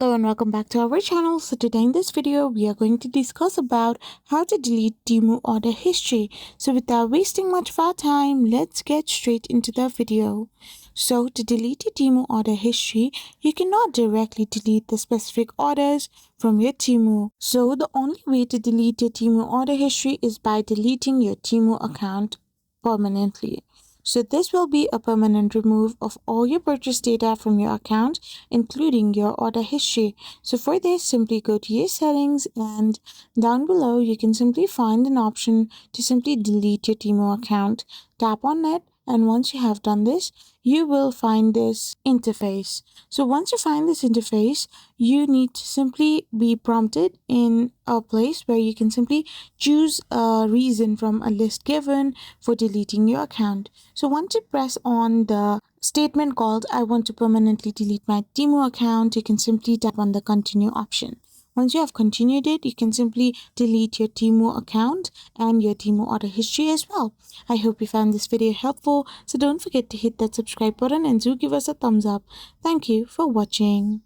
Hello and welcome back to our channel. So today in this video we are going to discuss about how to delete Temu order history. So without wasting much of our time, let's get straight into the video. So to delete your Temu order history, you cannot directly delete the specific orders from your Temu. So the only way to delete your Temu order history is by deleting your Temu account permanently. So this will be a permanent remove of all your purchase data from your account, including your order history. So for this, simply go to your settings, and down below you can simply find an option to simply delete your Temu account. Tap on it, and once you have done this, you will find this interface. So once you find this interface, you need to simply be prompted in a place where you can simply choose a reason from a list given for deleting your account. So once you press on the statement called "I want to permanently delete my Temu account," you can simply tap on the continue option. Once you have continued it, you can simply delete your Temu account and your Temu order history as well. I hope you found this video helpful, so don't forget to hit that subscribe button and do give us a thumbs up. Thank you for watching.